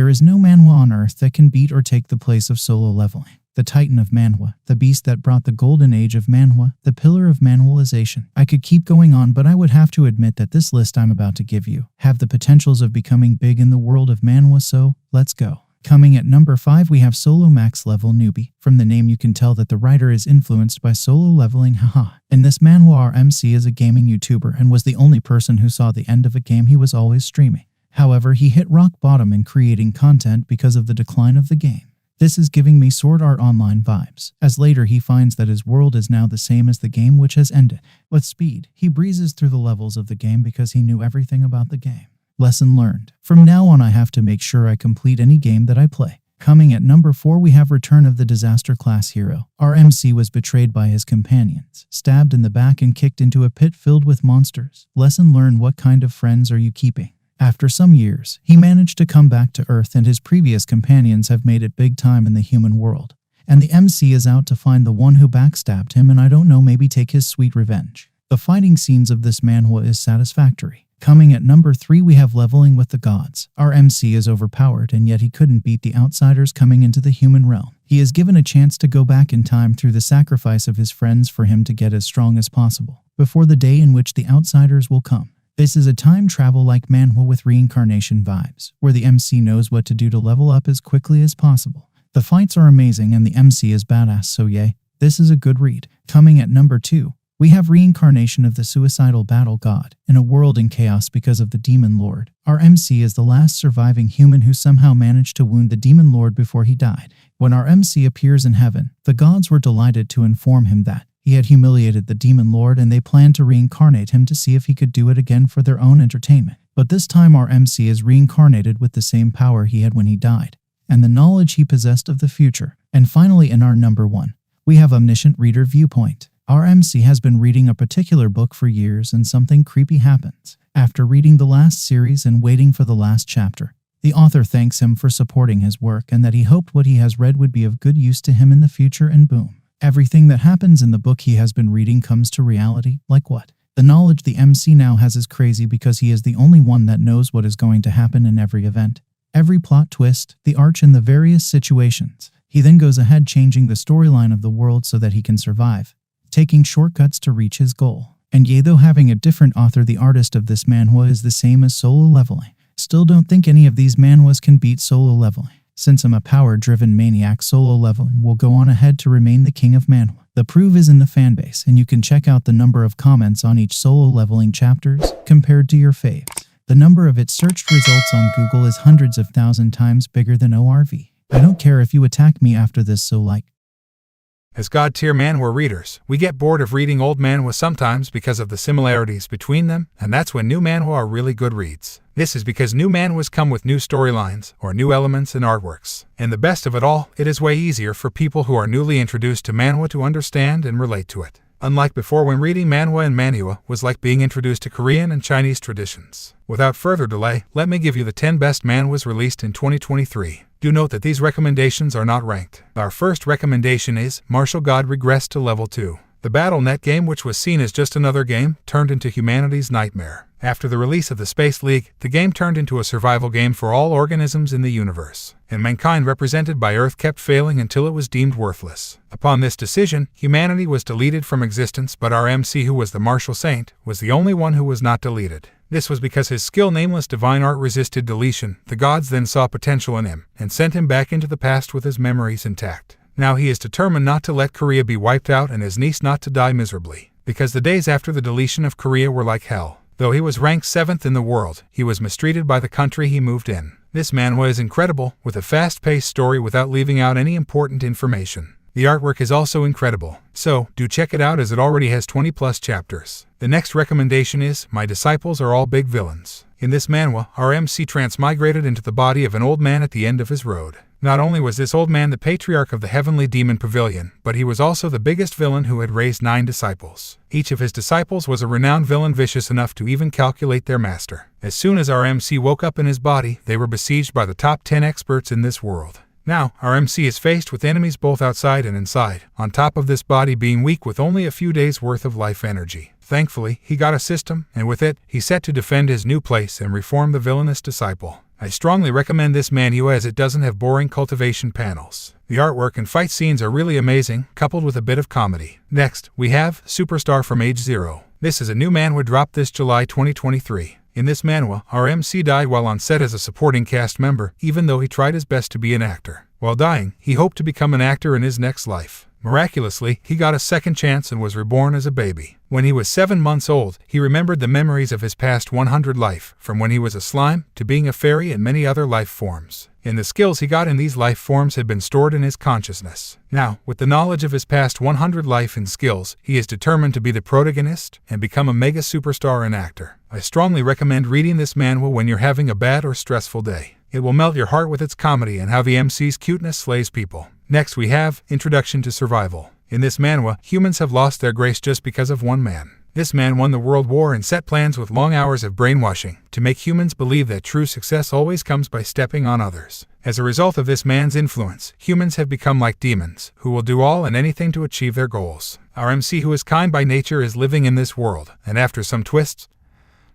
There is no manhwa on Earth that can beat or take the place of solo leveling. The Titan of Manhwa, the beast that brought the golden age of manhwa, the pillar of manhwalization. I could keep going on, but I would have to admit that this list I'm about to give you have the potentials of becoming big in the world of manhwa, so let's go. Coming at number 5 we have Solo Max Level Newbie. From the name you can tell that the writer is influenced by solo leveling, haha. In this manhwa our MC is a gaming YouTuber and was the only person who saw the end of a game he was always streaming. However, he hit rock bottom in creating content because of the decline of the game. This is giving me Sword Art Online vibes, as later he finds that his world is now the same as the game which has ended. With speed, he breezes through the levels of the game because he knew everything about the game. Lesson learned. From now on I have to make sure I complete any game that I play. Coming at number 4 we have Return of the Disaster Class Hero. Our MC was betrayed by his companions, stabbed in the back and kicked into a pit filled with monsters. Lesson learned: what kind of friends are you keeping? After some years, he managed to come back to Earth and his previous companions have made it big time in the human world. And the MC is out to find the one who backstabbed him and I don't know, maybe take his sweet revenge. The fighting scenes of this manhwa is satisfactory. Coming at number 3 we have Leveling with the Gods. Our MC is overpowered and yet he couldn't beat the outsiders coming into the human realm. He is given a chance to go back in time through the sacrifice of his friends for him to get as strong as possible, before the day in which the outsiders will come. This is a time travel like manhwa with reincarnation vibes, where the MC knows what to do to level up as quickly as possible. The fights are amazing and the MC is badass, so yay, this is a good read. Coming at number 2, we have Reincarnation of the Suicidal Battle God. In a world in chaos because of the Demon Lord, our MC is the last surviving human who somehow managed to wound the Demon Lord before he died. When our MC appears in heaven, the gods were delighted to inform him that he had humiliated the Demon Lord and they planned to reincarnate him to see if he could do it again for their own entertainment. But this time our MC is reincarnated with the same power he had when he died, and the knowledge he possessed of the future. And finally in our number 1, we have Omniscient Reader Viewpoint. Our MC has been reading a particular book for years and something creepy happens. After reading the last series and waiting for the last chapter, the author thanks him for supporting his work and that he hoped what he has read would be of good use to him in the future, and boom. Everything that happens in the book he has been reading comes to reality. Like what? The knowledge the MC now has is crazy because he is the only one that knows what is going to happen in every event, every plot twist, the arch in the various situations. He then goes ahead changing the storyline of the world so that he can survive, taking shortcuts to reach his goal. And yea, though having a different author, the artist of this manhwa is the same as solo leveling. Still don't think any of these manhwas can beat solo leveling. Since I'm a power-driven maniac, solo leveling will go on ahead to remain the king of manhwa. The proof is in the fanbase, and you can check out the number of comments on each solo leveling chapters compared to your faves. The number of its searched results on Google is hundreds of thousand times bigger than ORV. I don't care if you attack me after this, so like. As God-tier manhwa readers, we get bored of reading old manhwa sometimes because of the similarities between them, and that's when new manhwa are really good reads. This is because new manhwas come with new storylines, or new elements and artworks. And the best of it all, it is way easier for people who are newly introduced to manhwa to understand and relate to it. Unlike before, when reading manhwa and manhwa was like being introduced to Korean and Chinese traditions. Without further delay, let me give you the 10 best manhwas released in 2023. Do note that these recommendations are not ranked. Our first recommendation is Martial God Regressed to Level 2. The BattleNet game, which was seen as just another game, turned into humanity's nightmare. After the release of the Space League, the game turned into a survival game for all organisms in the universe, and mankind represented by Earth kept failing until it was deemed worthless. Upon this decision, humanity was deleted from existence, but our MC, who was the Martial Saint, was the only one who was not deleted. This was because his skill, nameless divine art, resisted deletion. The gods then saw potential in him, and sent him back into the past with his memories intact. Now he is determined not to let Korea be wiped out and his niece not to die miserably, because the days after the deletion of Korea were like hell. Though he was ranked 7th in the world, he was mistreated by the country he moved in. This manhwa is incredible, with a fast-paced story without leaving out any important information. The artwork is also incredible, so do check it out as it already has 20+ chapters. The next recommendation is My Disciples Are All Big Villains. In this manhwa, our MC transmigrated into the body of an old man at the end of his road. Not only was this old man the patriarch of the Heavenly Demon Pavilion, but he was also the biggest villain who had raised 9 disciples. Each of his disciples was a renowned villain, vicious enough to even calculate their master. As soon as our MC woke up in his body, they were besieged by the top 10 experts in this world. Now, our MC is faced with enemies both outside and inside, on top of this body being weak with only a few days' worth of life energy. Thankfully, he got a system, and with it, he set to defend his new place and reform the villainous disciple. I strongly recommend this manhwa as it doesn't have boring cultivation panels. The artwork and fight scenes are really amazing, coupled with a bit of comedy. Next, we have Superstar from Age 0. This is a new manhwa dropped this July 2023. In this manhwa, our MC died while on set as a supporting cast member, even though he tried his best to be an actor. While dying, he hoped to become an actor in his next life. Miraculously, he got a second chance and was reborn as a baby. When he was 7 months old, he remembered the memories of his past 100 life, from when he was a slime, to being a fairy and many other life forms. And the skills he got in these life forms had been stored in his consciousness. Now, with the knowledge of his past 100 life and skills, he is determined to be the protagonist and become a mega superstar and actor. I strongly recommend reading this manhwa when you're having a bad or stressful day. It will melt your heart with its comedy and how the MC's cuteness slays people. Next we have Introduction to Survival. In this manhwa, humans have lost their grace just because of one man. This man won the World War and set plans with long hours of brainwashing to make humans believe that true success always comes by stepping on others. As a result of this man's influence, humans have become like demons, who will do all and anything to achieve their goals. Our MC, who is kind by nature, is living in this world, and after some twists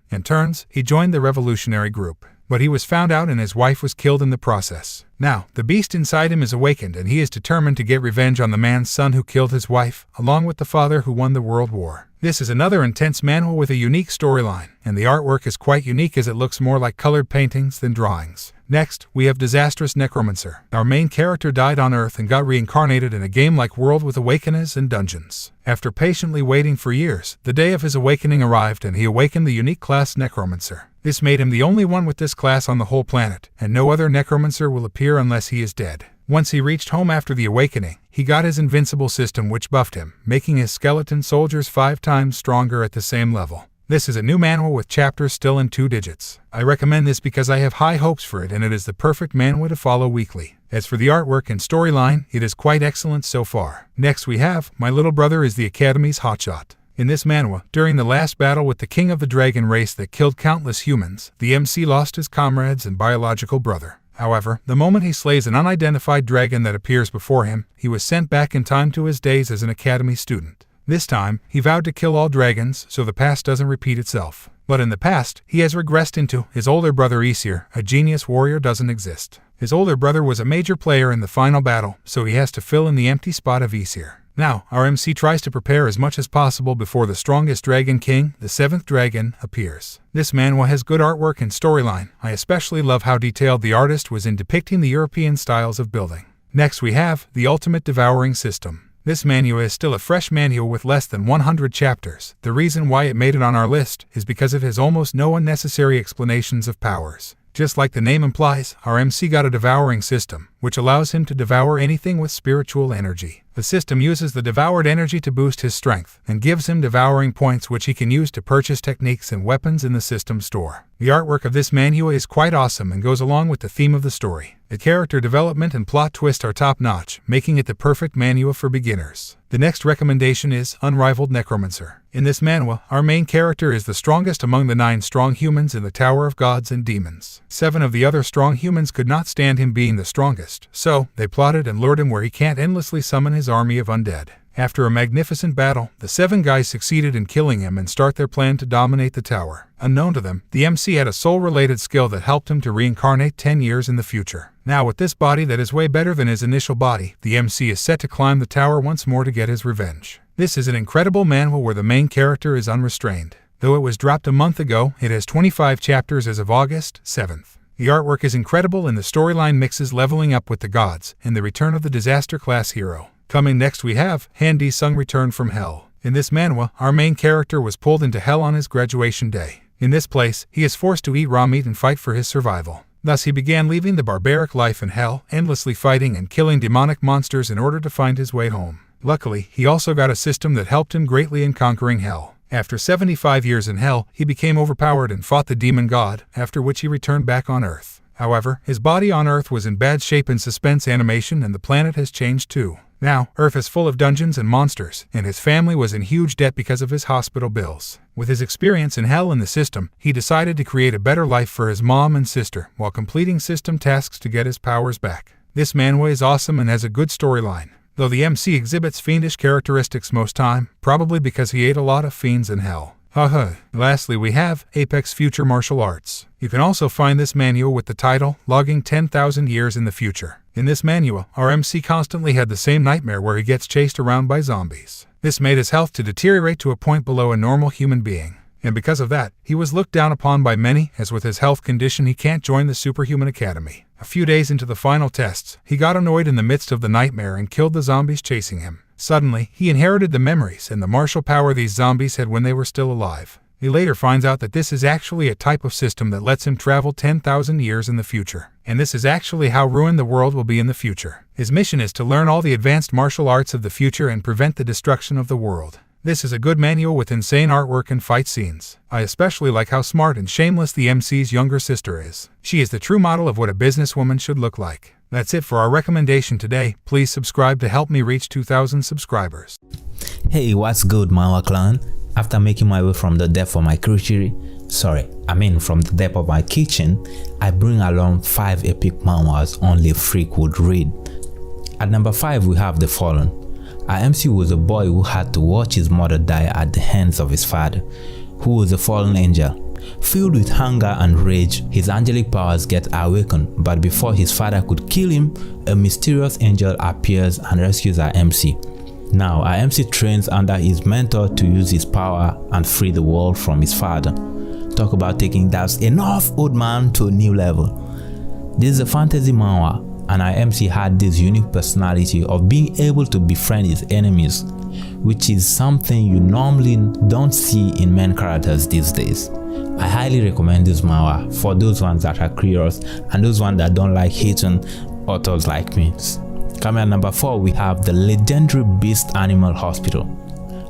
and turns, he joined the revolutionary group. But he was found out and his wife was killed in the process. Now, the beast inside him is awakened and he is determined to get revenge on the man's son who killed his wife, along with the father who won the World War. This is another intense manhwa with a unique storyline, and the artwork is quite unique as it looks more like colored paintings than drawings. Next, we have Disastrous Necromancer. Our main character died on Earth and got reincarnated in a game-like world with awakeners and dungeons. After patiently waiting for years, the day of his awakening arrived and he awakened the unique class Necromancer. This made him the only one with this class on the whole planet, and no other Necromancer will appear unless he is dead. Once he reached home after the awakening, he got his invincible system which buffed him, making his skeleton soldiers 5 times stronger at the same level. This is a new manhwa with chapters still in 2 digits. I recommend this because I have high hopes for it and it is the perfect manhwa to follow weekly. As for the artwork and storyline, it is quite excellent so far. Next we have My Little Brother is the Academy's Hotshot. In this manhwa, during the last battle with the king of the dragon race that killed countless humans, the MC lost his comrades and biological brother. However, the moment he slays an unidentified dragon that appears before him, he was sent back in time to his days as an academy student. This time, he vowed to kill all dragons so the past doesn't repeat itself. But in the past, he has regressed into his older brother S-Tier, a genius warrior doesn't exist. His older brother was a major player in the final battle, so he has to fill in the empty spot of S-Tier. Now, our MC tries to prepare as much as possible before the strongest Dragon King, the 7th dragon, appears. This manhwa has good artwork and storyline. I especially love how detailed the artist was in depicting the European styles of building. Next we have The Ultimate Devouring System. This manhwa is still a fresh manhwa with less than 100 chapters. The reason why it made it on our list is because it has almost no unnecessary explanations of powers. Just like the name implies, our MC got a devouring system, which allows him to devour anything with spiritual energy. The system uses the devoured energy to boost his strength, and gives him devouring points which he can use to purchase techniques and weapons in the system store. The artwork of this manhwa is quite awesome and goes along with the theme of the story. The character development and plot twist are top-notch, making it the perfect manhwa for beginners. The next recommendation is Unrivaled Necromancer. In this manhwa, our main character is the strongest among the 9 strong humans in the Tower of Gods and Demons. 7 of the other strong humans could not stand him being the strongest, so they plotted and lured him where he can't endlessly summon his army of undead. After a magnificent battle, the 7 guys succeeded in killing him and start their plan to dominate the tower. Unknown to them, the MC had a soul-related skill that helped him to reincarnate 10 years in the future. Now with this body that is way better than his initial body, the MC is set to climb the tower once more to get his revenge. This is an incredible manhwa where the main character is unrestrained. Though it was dropped a month ago, it has 25 chapters as of August 7th. The artwork is incredible and the storyline mixes leveling up with the gods and the return of the disaster class hero. Coming next we have Han Sung Return from Hell. In this manhwa, our main character was pulled into hell on his graduation day. In this place, he is forced to eat raw meat and fight for his survival. Thus he began leaving the barbaric life in hell, endlessly fighting and killing demonic monsters in order to find his way home. Luckily, he also got a system that helped him greatly in conquering hell. After 75 years in hell, he became overpowered and fought the demon god, after which he returned back on Earth. However, his body on Earth was in bad shape in suspense animation and the planet has changed too. Now, Earth is full of dungeons and monsters, and his family was in huge debt because of his hospital bills. With his experience in hell in the system, he decided to create a better life for his mom and sister, while completing system tasks to get his powers back. This manhwa is awesome and has a good storyline, though the MC exhibits fiendish characteristics most time, probably because he ate a lot of fiends in hell. Lastly, we have Apex Future Martial Arts. You can also find this manual with the title, Logging 10,000 Years in the Future. In this manual, our MC constantly had the same nightmare where he gets chased around by zombies. This made his health to deteriorate to a point below a normal human being. And because of that, he was looked down upon by many, as with his health condition he can't join the Superhuman Academy. A few days into the final tests, he got annoyed in the midst of the nightmare and killed the zombies chasing him. Suddenly, he inherited the memories and the martial power these zombies had when they were still alive. He later finds out that this is actually a type of system that lets him travel 10,000 years in the future. And this is actually how ruined the world will be in the future. His mission is to learn all the advanced martial arts of the future and prevent the destruction of the world. This is a good manual with insane artwork and fight scenes. I especially like how smart and shameless the MC's younger sister is. She is the true model of what a businesswoman should look like. That's it for our recommendation today. Please subscribe to help me reach 2,000 subscribers. Hey, what's good, Manhwa clan? After making my way from the depth of my from the depth of my kitchen, I bring along 5 epic manhwas only a freak would read. At number 5, we have The Fallen. Our MC was a boy who had to watch his mother die at the hands of his father, who was a fallen angel. Filled with hunger and rage, his angelic powers get awakened, but before his father could kill him, a mysterious angel appears and rescues our MC. Now, our MC trains under his mentor to use his power and free the world from his father. Talk about taking That's Enough Old Man to a new level. This is a fantasy manhwa, and our MC had this unique personality of being able to befriend his enemies, which is something you normally don't see in main characters these days. I highly recommend this manhwa for those ones that are curious and those ones that don't like hating authors like me. Coming at number 4, we have the legendary Beast Animal Hospital.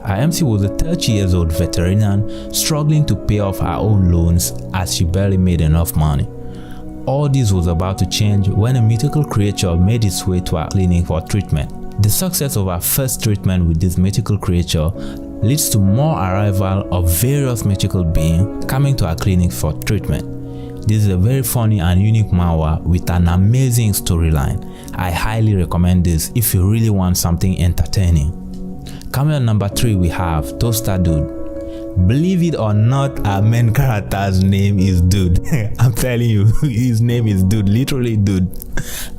Our MC was a 30-year-old veterinarian struggling to pay off her own loans as she barely made enough money. All this was about to change when a mythical creature made its way to our clinic for treatment. The success of our first treatment with this mythical creature leads to more arrival of various mythical beings coming to our clinic for treatment. This is a very funny and unique manhwa with an amazing storyline. I highly recommend this if you really want something entertaining. Coming at number 3, we have Toaster Dude. Believe it or not, our main character's name is Dude. I'm telling you, his name is Dude, literally Dude.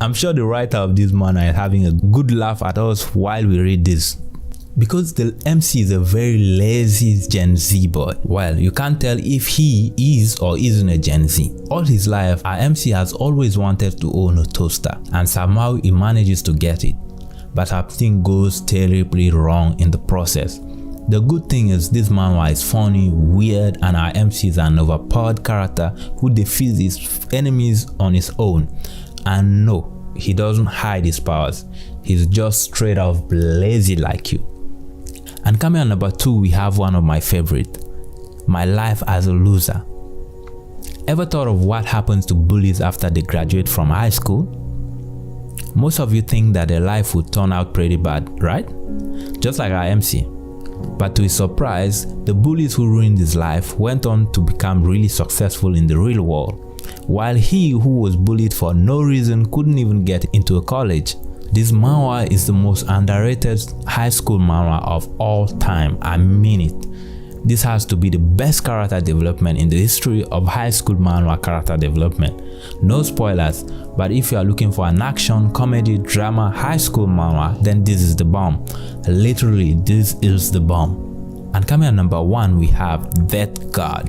I'm sure the writer of this manhwa is having a good laugh at us while we read this. Because the MC is a very lazy Gen Z boy. Well, you can't tell if he is or isn't a Gen Z. All his life, our MC has always wanted to own a toaster, and somehow he manages to get it. But everything goes terribly wrong in the process. The good thing is this manhwa is funny, weird, and our MC is an overpowered character who defeats his enemies on his own. And no, he doesn't hide his powers. He's just straight up lazy like you. And coming at number 2, we have one of my favorite, My Life as a Loser. Ever thought of what happens to bullies after they graduate from high school? Most of you think that their life would turn out pretty bad, right? Just like our MC. But to his surprise, the bullies who ruined his life went on to become really successful in the real world, while he who was bullied for no reason couldn't even get into a college. This manhwa is the most underrated high school manhwa of all time. I mean it. This has to be the best character development in the history of high school manhwa character development. No spoilers, but if you are looking for an action, comedy, drama, high school manhwa, then this is the bomb. Literally, this is the bomb. And coming at number 1, we have Death God.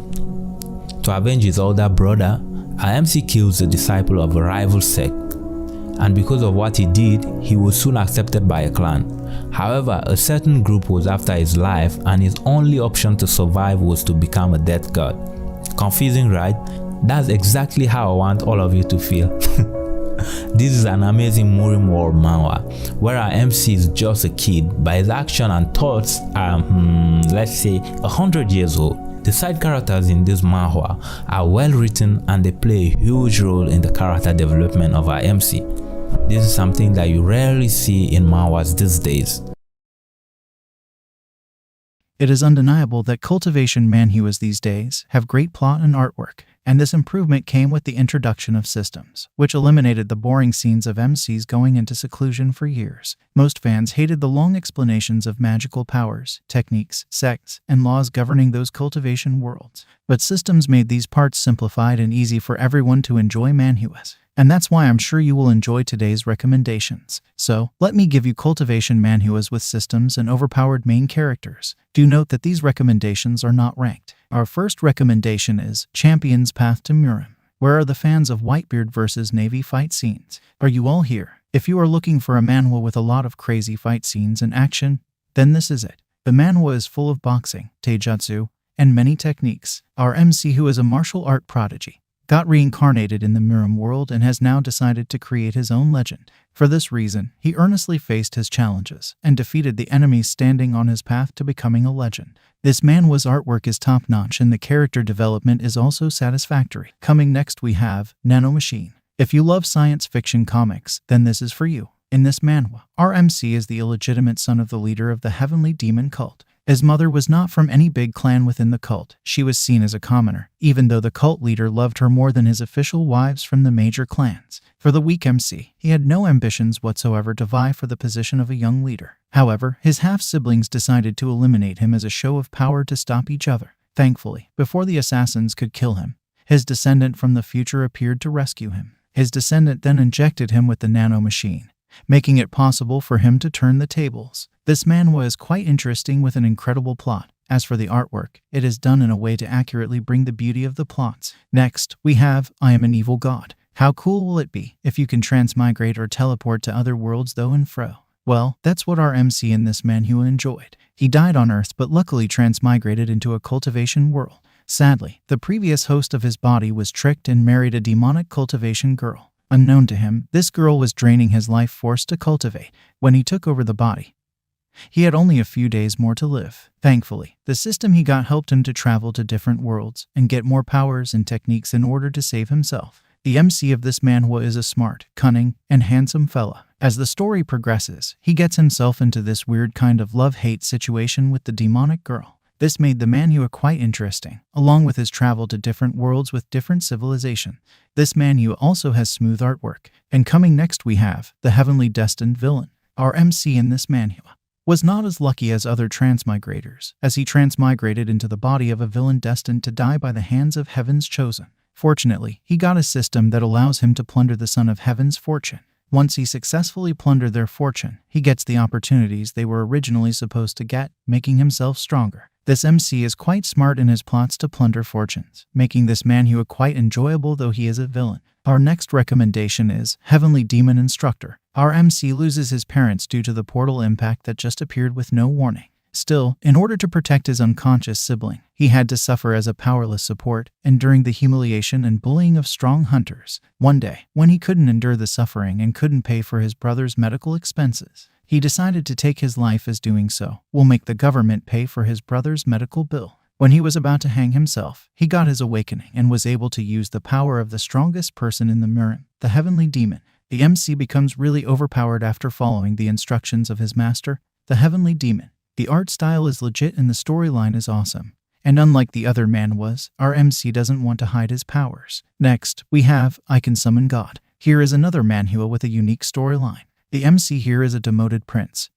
To avenge his older brother, our MC kills the disciple of a rival sect. And because of what he did, he was soon accepted by a clan. However, a certain group was after his life, and his only option to survive was to become a death god. Confusing, right? That's exactly how I want all of you to feel. This is an amazing Murim World manhwa, where our MC is just a kid, but his action and thoughts are, let's say, 100 years old. The side characters in this manhwa are well written and they play a huge role in the character development of our MC. This is something that you rarely see in manhwas these days. It is undeniable that Cultivation Manhuas these days have great plot and artwork, and this improvement came with the introduction of systems, which eliminated the boring scenes of MCs going into seclusion for years. Most fans hated the long explanations of magical powers, techniques, sects, and laws governing those cultivation worlds. But systems made these parts simplified and easy for everyone to enjoy manhwas. And that's why I'm sure you will enjoy today's recommendations. So, let me give you Cultivation Manhuas with systems and overpowered main characters. Do note that these recommendations are not ranked. Our first recommendation is Champion's Path to Murim. Where are the fans of Whitebeard vs. Navy fight scenes? Are you all here? If you are looking for a manhwa with a lot of crazy fight scenes and action, then this is it. The manhwa is full of boxing, taijutsu, and many techniques. Our MC, who is a martial art prodigy, got reincarnated in the Murim world and has now decided to create his own legend. For this reason, he earnestly faced his challenges and defeated the enemies standing on his path to becoming a legend. This manhwa's artwork is top-notch and the character development is also satisfactory. Coming next we have Nanomachine. If you love science fiction comics, then this is for you. In this manhwa, our MC is the illegitimate son of the leader of the Heavenly Demon cult. His mother was not from any big clan within the cult. She was seen as a commoner, even though the cult leader loved her more than his official wives from the major clans. For the weak MC, he had no ambitions whatsoever to vie for the position of a young leader. However, his half-siblings decided to eliminate him as a show of power to stop each other. Thankfully, before the assassins could kill him, his descendant from the future appeared to rescue him. His descendant then injected him with the nanomachine, making it possible for him to turn the tables. This manhwa is quite interesting with an incredible plot. As for the artwork, it is done in a way to accurately bring the beauty of the plots. Next, we have I Am an Evil God. How cool will it be if you can transmigrate or teleport to other worlds though and fro? Well, that's what our MC in this manhwa enjoyed. He died on Earth but luckily transmigrated into a cultivation world. Sadly, the previous host of his body was tricked and married a demonic cultivation girl. Unknown to him, this girl was draining his life force to cultivate. When he took over the body, he had only a few days more to live. Thankfully, the system he got helped him to travel to different worlds and get more powers and techniques in order to save himself. The MC of this manhwa is a smart, cunning, and handsome fella. As the story progresses, he gets himself into this weird kind of love-hate situation with the demonic girl. This made the manhwa quite interesting, along with his travel to different worlds with different civilization. This manhwa also has smooth artwork. And coming next we have the Heavenly Destined Villain. Our MC in this manhwa was not as lucky as other transmigrators, as he transmigrated into the body of a villain destined to die by the hands of Heaven's Chosen. Fortunately, he got a system that allows him to plunder the Son of Heaven's fortune. Once he successfully plundered their fortune, he gets the opportunities they were originally supposed to get, making himself stronger. This MC is quite smart in his plots to plunder fortunes, making this manhwa quite enjoyable though he is a villain. Our next recommendation is Heavenly Demon Instructor. Our MC loses his parents due to the portal impact that just appeared with no warning. Still, in order to protect his unconscious sibling, he had to suffer as a powerless support, enduring the humiliation and bullying of strong hunters. One day, when he couldn't endure the suffering and couldn't pay for his brother's medical expenses, he decided to take his life, as doing so will make the government pay for his brother's medical bill. When he was about to hang himself, he got his awakening and was able to use the power of the strongest person in the Murim, the Heavenly Demon. The MC becomes really overpowered after following the instructions of his master, the Heavenly Demon. The art style is legit and the storyline is awesome. And unlike the other manhwas, our MC doesn't want to hide his powers. Next, we have I Can Summon God. Here is another manhwa with a unique storyline. The MC here is a demoted prince.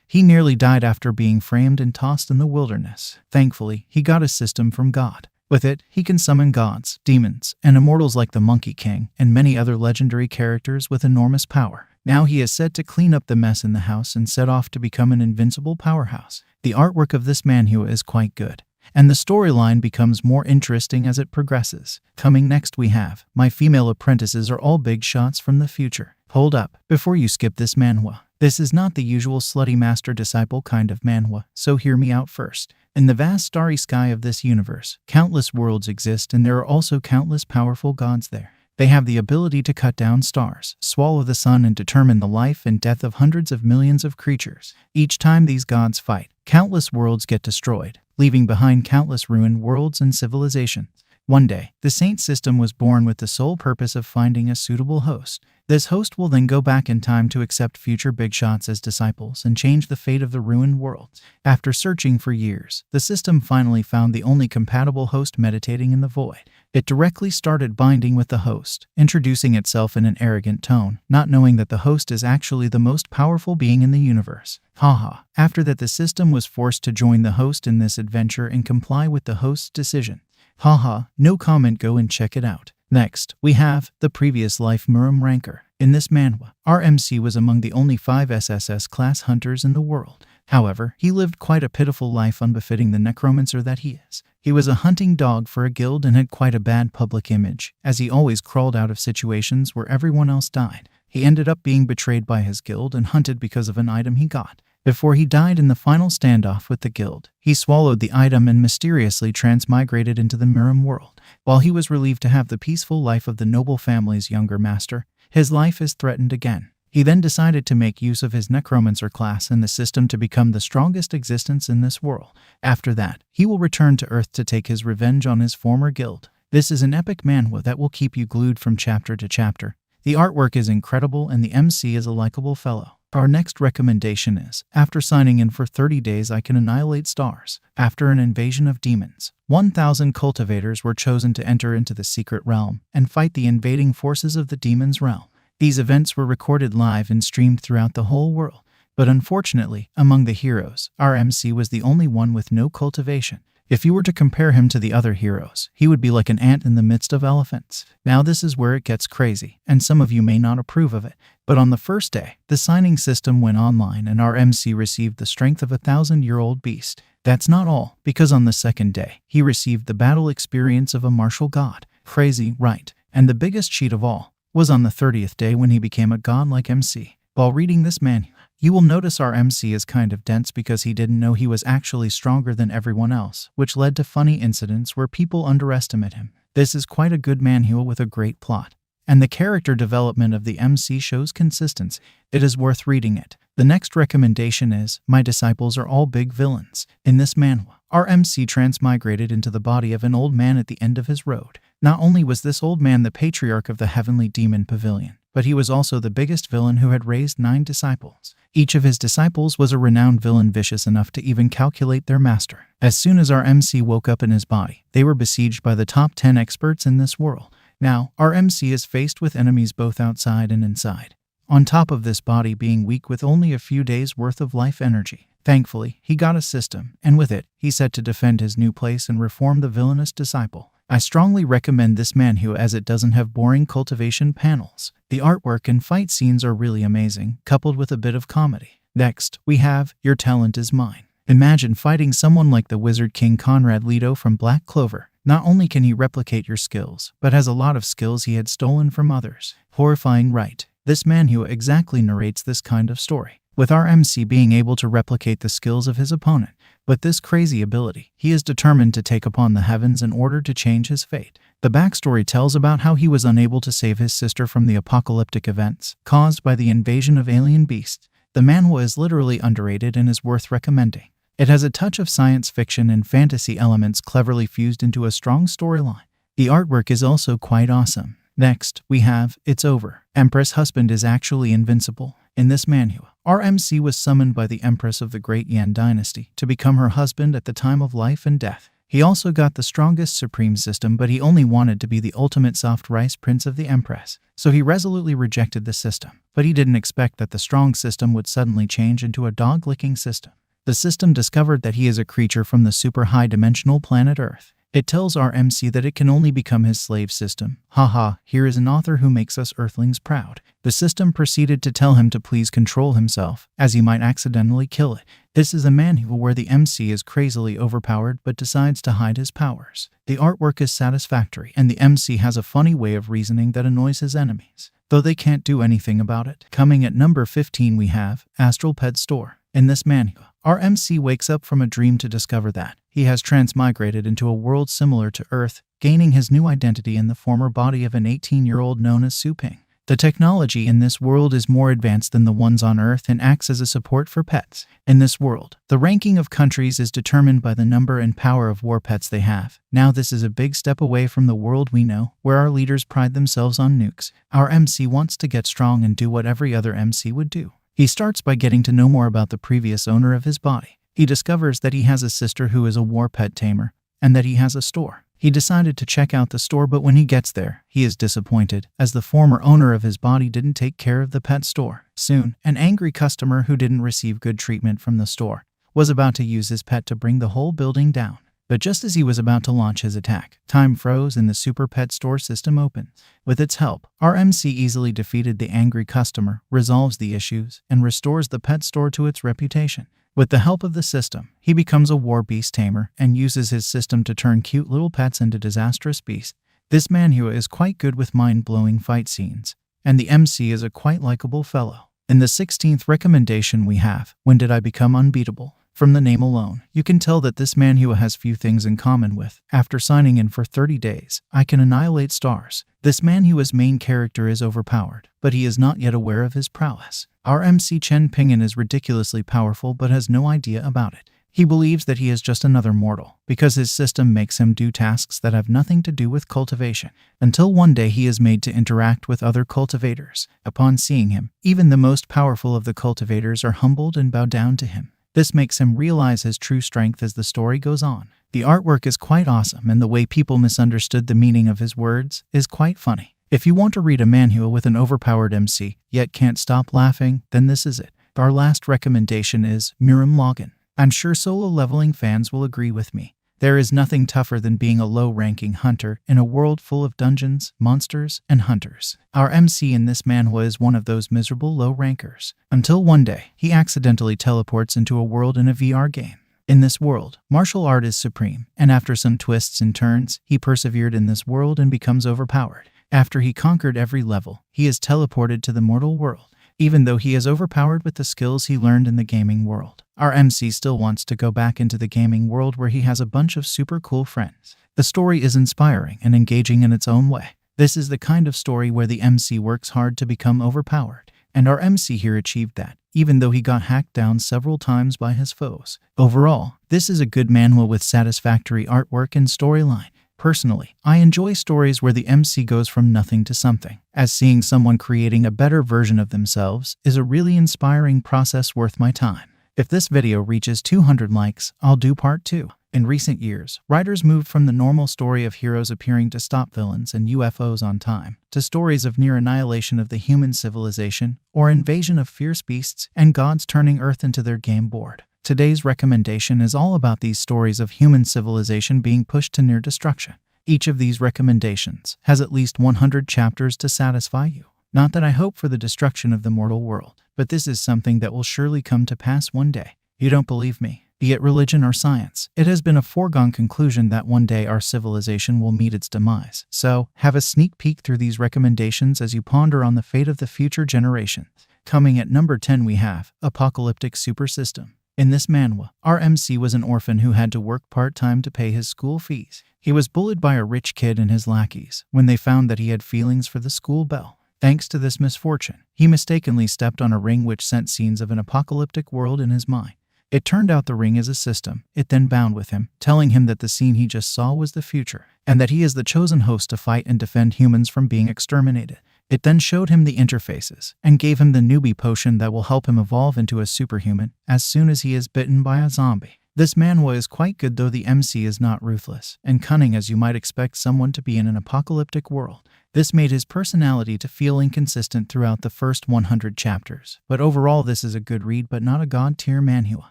He nearly died after being framed and tossed in the wilderness. Thankfully, he got a system from God. With it, he can summon gods, demons, and immortals like the Monkey King and many other legendary characters with enormous power. Now he is set to clean up the mess in the house and set off to become an invincible powerhouse. The artwork of this manhwa is quite good, and the storyline becomes more interesting as it progresses. Coming next we have My Female Apprentices Are All Big Shots from the Future. Hold up, before you skip this manhwa. This is not the usual slutty master-disciple kind of manhwa, so hear me out first. In the vast starry sky of this universe, countless worlds exist and there are also countless powerful gods there. They have the ability to cut down stars, swallow the sun, and determine the life and death of hundreds of millions of creatures. Each time these gods fight, countless worlds get destroyed, leaving behind countless ruined worlds and civilizations. One day, the Saint system was born with the sole purpose of finding a suitable host. This host will then go back in time to accept future big shots as disciples and change the fate of the ruined world. After searching for years, the system finally found the only compatible host meditating in the void. It directly started binding with the host, introducing itself in an arrogant tone, not knowing that the host is actually the most powerful being in the universe. Haha. After that, the system was forced to join the host in this adventure and comply with the host's decision. Haha, no comment, go and check it out. Next, we have The Previous Life Muram Ranker. In this manhwa, our MC was among the only 5 SSS class hunters in the world. However, he lived quite a pitiful life unbefitting the necromancer that he is. He was a hunting dog for a guild and had quite a bad public image, as he always crawled out of situations where everyone else died. He ended up being betrayed by his guild and hunted because of an item he got. Before he died in the final standoff with the guild, he swallowed the item and mysteriously transmigrated into the Miram world. While he was relieved to have the peaceful life of the noble family's younger master, his life is threatened again. He then decided to make use of his necromancer class in the system to become the strongest existence in this world. After that, he will return to Earth to take his revenge on his former guild. This is an epic manhwa that will keep you glued from chapter to chapter. The artwork is incredible and the MC is a likable fellow. Our next recommendation is, after signing in for 30 days I can annihilate stars. After an invasion of demons, 1,000 cultivators were chosen to enter into the secret realm and fight the invading forces of the demons' realm. These events were recorded live and streamed throughout the whole world. But unfortunately, among the heroes, our MC was the only one with no cultivation. If you were to compare him to the other heroes, he would be like an ant in the midst of elephants. Now this is where it gets crazy, and some of you may not approve of it. But on the first day, the signing system went online and our MC received the strength of a 1,000-year-old beast. That's not all, because on the second day, he received the battle experience of a martial god. Crazy, right? And the biggest cheat of all was on the 30th day when he became a godlike MC. While reading this manual, you will notice our MC is kind of dense because he didn't know he was actually stronger than everyone else, which led to funny incidents where people underestimate him. This is quite a good manual with a great plot, and the character development of the MC shows consistency. It is worth reading it. The next recommendation is, My Disciples Are All Big Villains. In this manhwa, our MC transmigrated into the body of an old man at the end of his road. Not only was this old man the patriarch of the Heavenly Demon Pavilion, but he was also the biggest villain who had raised 9 disciples. Each of his disciples was a renowned villain vicious enough to even calculate their master. As soon as our MC woke up in his body, they were besieged by the top 10 experts in this world. Now, our MC is faced with enemies both outside and inside. On top of this body being weak with only a few days worth of life energy. Thankfully, he got a system, and with it, he set to defend his new place and reform the villainous disciple. I strongly recommend this manhwa as it doesn't have boring cultivation panels. The artwork and fight scenes are really amazing, coupled with a bit of comedy. Next, we have Your Talent Is Mine. Imagine fighting someone like the Wizard King Conrad Leto from Black Clover. Not only can he replicate your skills, but has a lot of skills he had stolen from others. Horrifying, right? This manhwa exactly narrates this kind of story, with our MC being able to replicate the skills of his opponent. With this crazy ability, he is determined to take upon the heavens in order to change his fate. The backstory tells about how he was unable to save his sister from the apocalyptic events caused by the invasion of alien beasts. The manhwa is literally underrated and is worth recommending. It has a touch of science fiction and fantasy elements cleverly fused into a strong storyline. The artwork is also quite awesome. Next, we have It's Over. Empress Husband is actually invincible. In this manhwa, our MC was summoned by the Empress of the Great Yan Dynasty to become her husband at the time of life and death. He also got the strongest supreme system, but he only wanted to be the ultimate soft rice prince of the Empress. So he resolutely rejected the system, but he didn't expect that the strong system would suddenly change into a dog-licking system. The system discovered that he is a creature from the super high-dimensional planet Earth. It tells our MC that it can only become his slave system. Haha, here is an author who makes us Earthlings proud. The system proceeded to tell him to please control himself, as he might accidentally kill it. This is a manhwa where the MC is crazily overpowered but decides to hide his powers. The artwork is satisfactory, and the MC has a funny way of reasoning that annoys his enemies, though they can't do anything about it. Coming at number 15 we have Astral Pet Store. In this manhwa, our MC wakes up from a dream to discover that he has transmigrated into a world similar to Earth, gaining his new identity in the former body of an 18-year-old known as Su Ping. The technology in this world is more advanced than the ones on Earth and acts as a support for pets. In this world, the ranking of countries is determined by the number and power of war pets they have. Now this is a big step away from the world we know, where our leaders pride themselves on nukes. Our MC wants to get strong and do what every other MC would do. He starts by getting to know more about the previous owner of his body. He discovers that he has a sister who is a war pet tamer, and that he has a store. He decided to check out the store, but when he gets there, he is disappointed, as the former owner of his body didn't take care of the pet store. Soon, an angry customer who didn't receive good treatment from the store was about to use his pet to bring the whole building down. But just as he was about to launch his attack, time froze and the super pet store system opened. With its help, our MC easily defeated the angry customer, resolves the issues, and restores the pet store to its reputation. With the help of the system, he becomes a war beast tamer and uses his system to turn cute little pets into disastrous beasts. This manhwa is quite good with mind-blowing fight scenes, and the MC is a quite likable fellow. In the 16th recommendation we have, When Did I Become Unbeatable? From the name alone, you can tell that this manhwa has few things in common with. After signing in for 30 days, I can annihilate stars. This manhwa's main character is overpowered, but he is not yet aware of his prowess. Our MC Chen Ping'an is ridiculously powerful but has no idea about it. He believes that he is just another mortal, because his system makes him do tasks that have nothing to do with cultivation, until one day he is made to interact with other cultivators. Upon seeing him, even the most powerful of the cultivators are humbled and bow down to him. This makes him realize his true strength as the story goes on. The artwork is quite awesome, and the way people misunderstood the meaning of his words is quite funny. If you want to read a manhwa with an overpowered MC, yet can't stop laughing, then this is it. Our last recommendation is Miram Login. I'm sure solo leveling fans will agree with me. There is nothing tougher than being a low-ranking hunter in a world full of dungeons, monsters, and hunters. Our MC in this manhwa is one of those miserable low-rankers. Until one day, he accidentally teleports into a world in a VR game. In this world, martial art is supreme, and after some twists and turns, he persevered in this world and becomes overpowered. After he conquered every level, he is teleported to the mortal world, even though he is overpowered with the skills he learned in the gaming world. Our MC still wants to go back into the gaming world where he has a bunch of super cool friends. The story is inspiring and engaging in its own way. This is the kind of story where the MC works hard to become overpowered, and our MC here achieved that, even though he got hacked down several times by his foes. Overall, this is a good manhwa with satisfactory artwork and storyline. Personally, I enjoy stories where the MC goes from nothing to something, as seeing someone creating a better version of themselves is a really inspiring process worth my time. If this video reaches 200 likes, I'll do part 2. In recent years, writers moved from the normal story of heroes appearing to stop villains and UFOs on time, to stories of near annihilation of the human civilization, or invasion of fierce beasts and gods turning Earth into their game board. Today's recommendation is all about these stories of human civilization being pushed to near destruction. Each of these recommendations has at least 100 chapters to satisfy you. Not that I hope for the destruction of the mortal world, but this is something that will surely come to pass one day. You don't believe me? Be it religion or science, it has been a foregone conclusion that one day our civilization will meet its demise. So, have a sneak peek through these recommendations as you ponder on the fate of the future generations. Coming at number 10 we have Apocalyptic Super System. In this manhwa, our MC was an orphan who had to work part-time to pay his school fees. He was bullied by a rich kid and his lackeys when they found that he had feelings for the school bell. Thanks to this misfortune, he mistakenly stepped on a ring which sent scenes of an apocalyptic world in his mind. It turned out the ring is a system. It then bound with him, telling him that the scene he just saw was the future, and that he is the chosen host to fight and defend humans from being exterminated. It then showed him the interfaces, and gave him the newbie potion that will help him evolve into a superhuman as soon as he is bitten by a zombie. This manhwa is quite good, though the MC is not ruthless and cunning as you might expect someone to be in an apocalyptic world. This made his personality to feel inconsistent throughout the first 100 chapters, but overall this is a good read but not a god-tier manhwa.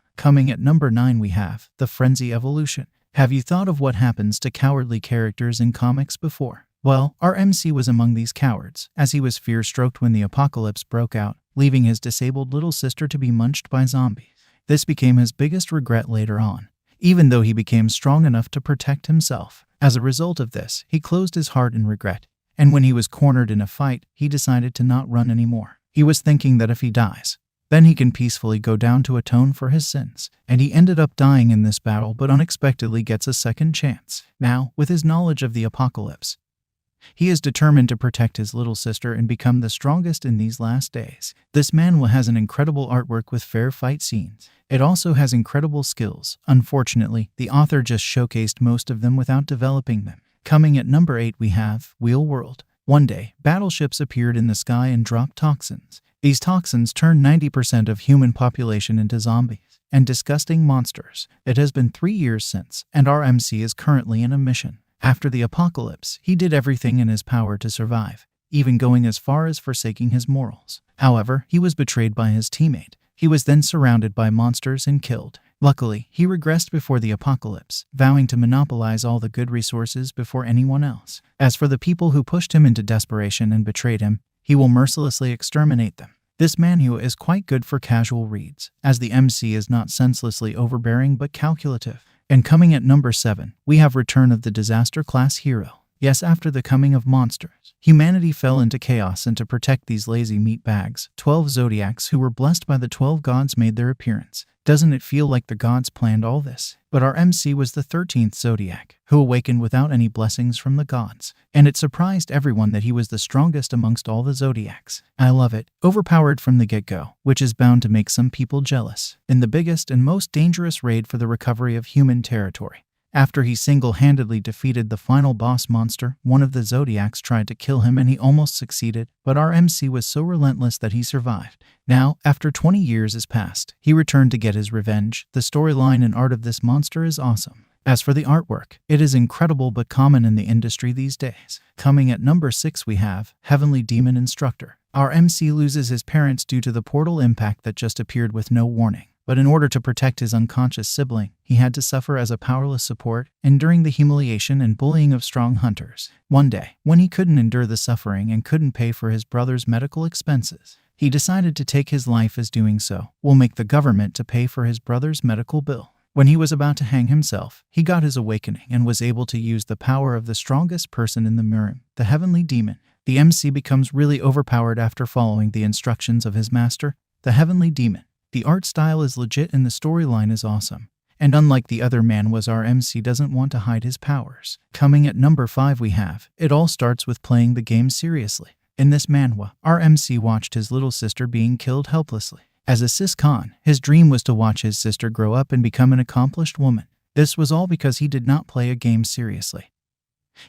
Coming at number 9 we have The Frenzy Evolution. Have you thought of what happens to cowardly characters in comics before? Well, our MC was among these cowards, as he was fear-stroked when the apocalypse broke out, leaving his disabled little sister to be munched by zombies. This became his biggest regret later on, even though he became strong enough to protect himself. As a result of this, he closed his heart in regret, and when he was cornered in a fight, he decided to not run anymore. He was thinking that if he dies, then he can peacefully go down to atone for his sins, and he ended up dying in this battle but unexpectedly gets a second chance. Now, with his knowledge of the apocalypse, He is determined to protect his little sister and become the strongest in these last days. This manhwa has an incredible artwork with fair fight scenes. It also has incredible skills. Unfortunately, the author just showcased most of them without developing them. Coming at number 8 we have Wheel World. One day, battleships appeared in the sky and dropped toxins. These toxins turned 90% of human population into zombies and disgusting monsters. It has been 3 years since, and our MC is currently in a mission. After the apocalypse, he did everything in his power to survive, even going as far as forsaking his morals. However, he was betrayed by his teammate. He was then surrounded by monsters and killed. Luckily, he regressed before the apocalypse, vowing to monopolize all the good resources before anyone else. As for the people who pushed him into desperation and betrayed him, he will mercilessly exterminate them. This manhwa is quite good for casual reads, as the MC is not senselessly overbearing but calculative. And coming at number 7, we have Return of the Disaster Class Hero. Yes, after the coming of monsters, humanity fell into chaos, and to protect these lazy meatbags, 12 zodiacs who were blessed by the 12 gods made their appearance. Doesn't it feel like the gods planned all this? But our MC was the 13th zodiac, who awakened without any blessings from the gods. And it surprised everyone that he was the strongest amongst all the zodiacs. I love it. Overpowered from the get-go, which is bound to make some people jealous. In the biggest and most dangerous raid for the recovery of human territory, after he single-handedly defeated the final boss monster, one of the Zodiacs tried to kill him and he almost succeeded, but our MC was so relentless that he survived. Now, after 20 years has passed, he returned to get his revenge. The storyline and art of this monster is awesome. As for the artwork, it is incredible but common in the industry these days. Coming at number 6 we have Heavenly Demon Instructor. Our MC loses his parents due to the portal impact that just appeared with no warning. But in order to protect his unconscious sibling, he had to suffer as a powerless support, enduring the humiliation and bullying of strong hunters. One day, when he couldn't endure the suffering and couldn't pay for his brother's medical expenses, he decided to take his life, as doing so will make the government to pay for his brother's medical bill. When he was about to hang himself, he got his awakening and was able to use the power of the strongest person in the Murim, the Heavenly Demon. The MC becomes really overpowered after following the instructions of his master, the Heavenly Demon. The art style is legit and the storyline is awesome. And unlike the other manhwas, our MC doesn't want to hide his powers. Coming at number 5 we have It All Starts With Playing the Game Seriously. In this manhwa, our MC watched his little sister being killed helplessly. As a cis-con, his dream was to watch his sister grow up and become an accomplished woman. This was all because he did not play a game seriously.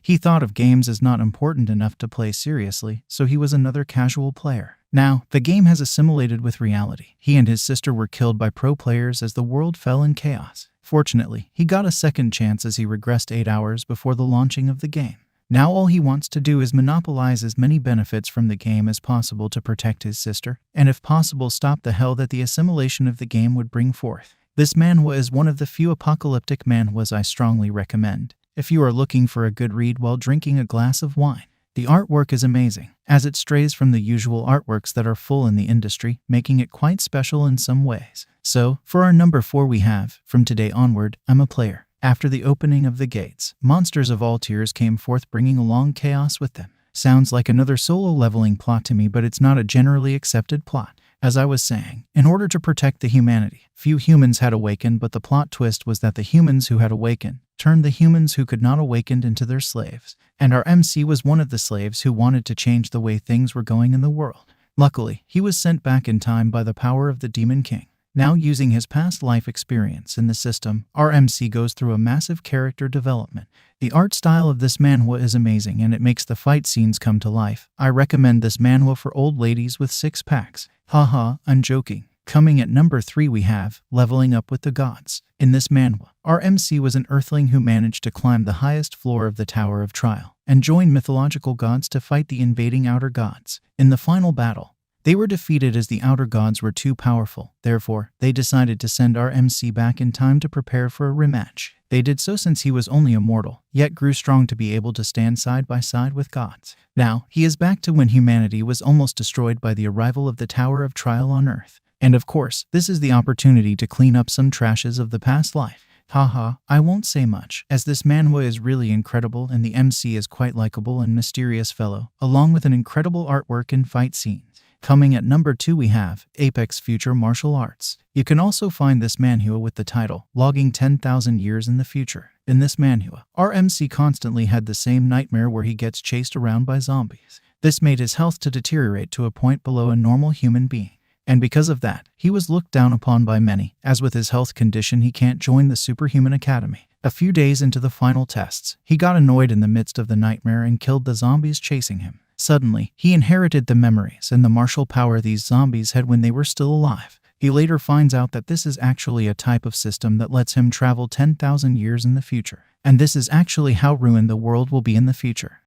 He thought of games as not important enough to play seriously, so he was another casual player. Now, the game has assimilated with reality. He and his sister were killed by pro players as the world fell in chaos. Fortunately, he got a second chance as he regressed 8 hours before the launching of the game. Now all he wants to do is monopolize as many benefits from the game as possible to protect his sister, and if possible stop the hell that the assimilation of the game would bring forth. This manhwa is one of the few apocalyptic manhwas I strongly recommend if you are looking for a good read while drinking a glass of wine. The artwork is amazing, as it strays from the usual artworks that are full in the industry, making it quite special in some ways. So, for our number 4 we have, From Today Onward, I'm a Player. After the opening of the gates, monsters of all tiers came forth, bringing along chaos with them. Sounds like another solo leveling plot to me, but it's not a generally accepted plot. As I was saying, in order to protect the humanity, few humans had awakened, but the plot twist was that the humans who had awakened turned the humans who could not awaken into their slaves. And our MC was one of the slaves who wanted to change the way things were going in the world. Luckily, he was sent back in time by the power of the Demon King. Now, using his past life experience in the system, our MC goes through a massive character development. The art style of this manhwa is amazing and it makes the fight scenes come to life. I recommend this manhwa for old ladies with 6-packs. Haha, I'm joking. Coming at number 3 we have Leveling Up with the Gods. In this manhwa, our MC was an earthling who managed to climb the highest floor of the Tower of Trial and join mythological gods to fight the invading outer gods. In the final battle, they were defeated as the outer gods were too powerful. Therefore, they decided to send our MC back in time to prepare for a rematch. They did so since he was only a mortal, yet grew strong to be able to stand side by side with gods. Now, he is back to when humanity was almost destroyed by the arrival of the Tower of Trial on Earth. And of course, this is the opportunity to clean up some trashes of the past life. Haha, I won't say much, as this manhwa is really incredible and the MC is quite likable and mysterious fellow, along with an incredible artwork and fight scenes. Coming at number 2 we have Apex Future Martial Arts. You can also find this manhwa with the title Logging 10,000 Years in the Future. In this manhwa, our MC constantly had the same nightmare where he gets chased around by zombies. This made his health to deteriorate to a point below a normal human being. And because of that, he was looked down upon by many, as with his health condition he can't join the Superhuman Academy. A few days into the final tests, he got annoyed in the midst of the nightmare and killed the zombies chasing him. Suddenly, he inherited the memories and the martial power these zombies had when they were still alive. He later finds out that this is actually a type of system that lets him travel 10,000 years in the future. And this is actually how ruined the world will be in the future.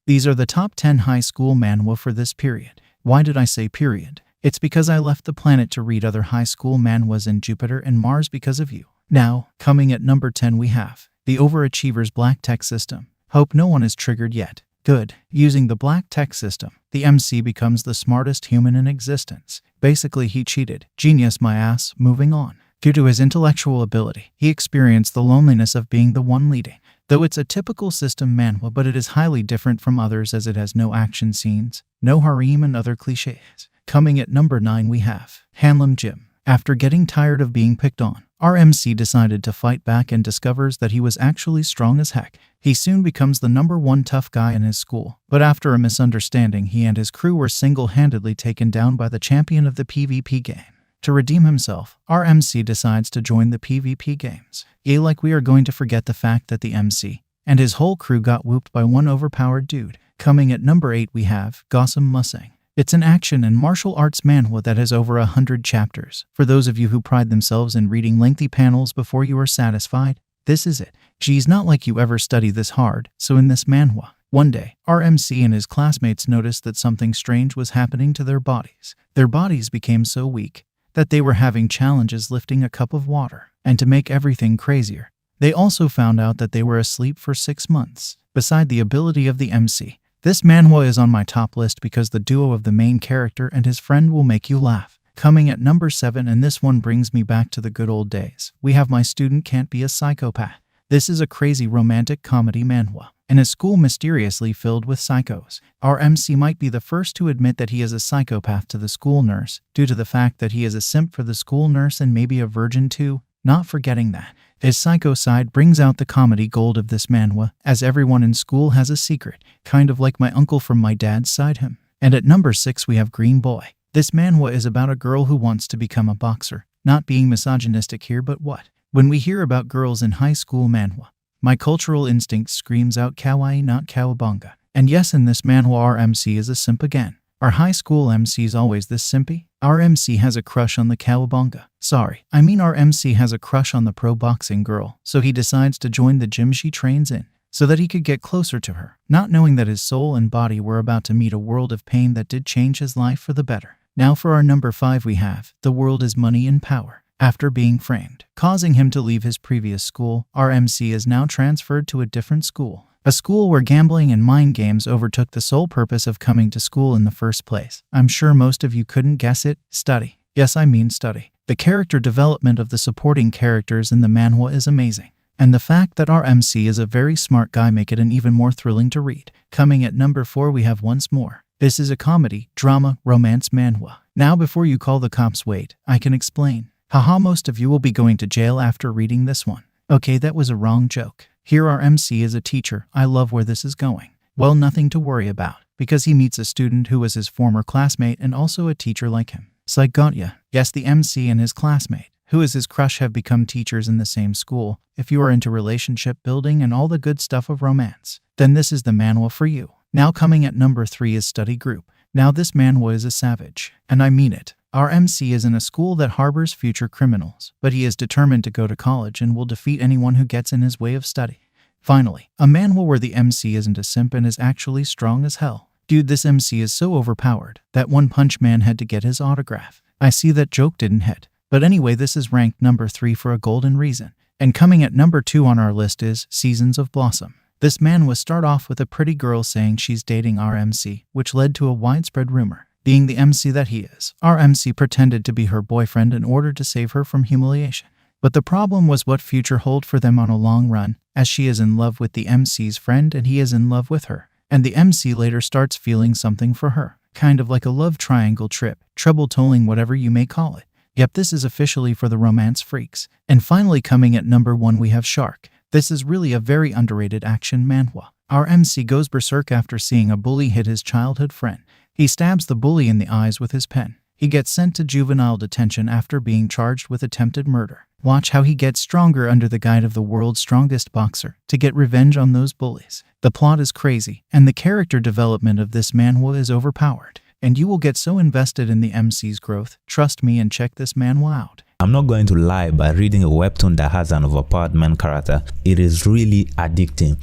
These are the top 10 high school manhwa for this period. Why did I say period? It's because I left the planet to read other high school manhwas in Jupiter and Mars because of you. Now, coming at number 10 we have the Overachiever's Black Tech System. Hope no one is triggered yet. Good. Using the Black Tech System, the MC becomes the smartest human in existence. Basically, he cheated. Genius my ass. Moving on. Due to his intellectual ability, he experienced the loneliness of being the one leading. Though it's a typical system manhwa, but it is highly different from others as it has no action scenes, no harem and other cliches. Coming at number 9 we have Hanlim Jim. After getting tired of being picked on, our MC decided to fight back and discovers that he was actually strong as heck. He soon becomes the #1 tough guy in his school, but after a misunderstanding he and his crew were single-handedly taken down by the champion of the PvP game. To redeem himself, our MC decides to join the PvP games. Like we are going to forget the fact that the MC and his whole crew got whooped by one overpowered dude. Coming at number 8 we have Gossam Musang. It's an action and martial arts manhwa that has over 100 chapters. For those of you who pride themselves in reading lengthy panels before you are satisfied, this is it. Geez, not like you ever study this hard. So in this manhwa, one day, our MC and his classmates noticed that something strange was happening to their bodies. Their bodies became so weak that they were having challenges lifting a cup of water. And to make everything crazier, they also found out that they were asleep for 6 months. Beside the ability of the MC, this manhwa is on my top list because the duo of the main character and his friend will make you laugh. Coming at number 7, and this one brings me back to the good old days, we have My Student Can't Be a Psychopath. This is a crazy romantic comedy manhwa, in a school mysteriously filled with psychos. Our MC might be the first to admit that he is a psychopath to the school nurse, due to the fact that he is a simp for the school nurse and maybe a virgin too. Not forgetting that his psycho side brings out the comedy gold of this manhwa, as everyone in school has a secret, kind of like my uncle from my dad's side him. And at number 6 we have Green Boy. This manhwa is about a girl who wants to become a boxer. Not being misogynistic here, but what? When we hear about girls in high school manhwa, my cultural instinct screams out kawaii, not cowabunga. And yes, in this manhwa our MC is a simp again. Are high school MCs always this simpy? Our MC has a crush on the cowabunga. Sorry, I mean our MC has a crush on the pro boxing girl, so he decides to join the gym she trains in, so that he could get closer to her, not knowing that his soul and body were about to meet a world of pain that did change his life for the better. Now for our number 5 we have The World is Money and Power. After being framed, causing him to leave his previous school, our MC is now transferred to a different school. A school where gambling and mind games overtook the sole purpose of coming to school in the first place. I'm sure most of you couldn't guess it. Study. Yes, I mean study. The character development of the supporting characters in the manhwa is amazing. And the fact that our MC is a very smart guy make it an even more thrilling to read. Coming at number 4 we have Once More. This is a comedy, drama, romance manhwa. Now before you call the cops, wait, I can explain. Haha, most of you will be going to jail after reading this one. Okay, that was a wrong joke. Here our MC is a teacher. I love where this is going. Well, nothing to worry about, because he meets a student who was his former classmate and also a teacher like him. Psych, got ya. Yes, the MC and his classmate, who is his crush, have become teachers in the same school. If you are into relationship building and all the good stuff of romance, then this is the manhwa for you. Now coming at number 3 is Study Group. Now this manhwa is a savage, and I mean it. Our MC is in a school that harbors future criminals, but he is determined to go to college and will defeat anyone who gets in his way of study. Finally, a manhwa where the MC isn't a simp and is actually strong as hell. Dude, this MC is so overpowered that One Punch Man had to get his autograph. I see that joke didn't hit. But anyway, this is ranked number 3 for a golden reason. And coming at number 2 on our list is Seasons of Blossom. This manhwa start off with a pretty girl saying she's dating our MC, which led to a widespread rumor. Being the MC that he is, our MC pretended to be her boyfriend in order to save her from humiliation. But the problem was what future hold for them on a long run, as she is in love with the MC's friend and he is in love with her. And the MC later starts feeling something for her. kind of like a love triangle trip, trouble tolling, whatever you may call it. Yep, this is officially for the romance freaks. And finally, coming at number 1, we have Shark. This is really a very underrated action manhwa. Our MC goes berserk after seeing a bully hit his childhood friend. He stabs the bully in the eyes with his pen. He gets sent to juvenile detention after being charged with attempted murder. Watch how he gets stronger under the guide of the world's strongest boxer to get revenge on those bullies. The plot is crazy, and the character development of this manhwa is overpowered. And you will get so invested in the MC's growth. Trust me and check this manhwa out. I'm not going to lie, by reading a webtoon that has an overpowered main character, it is really addicting.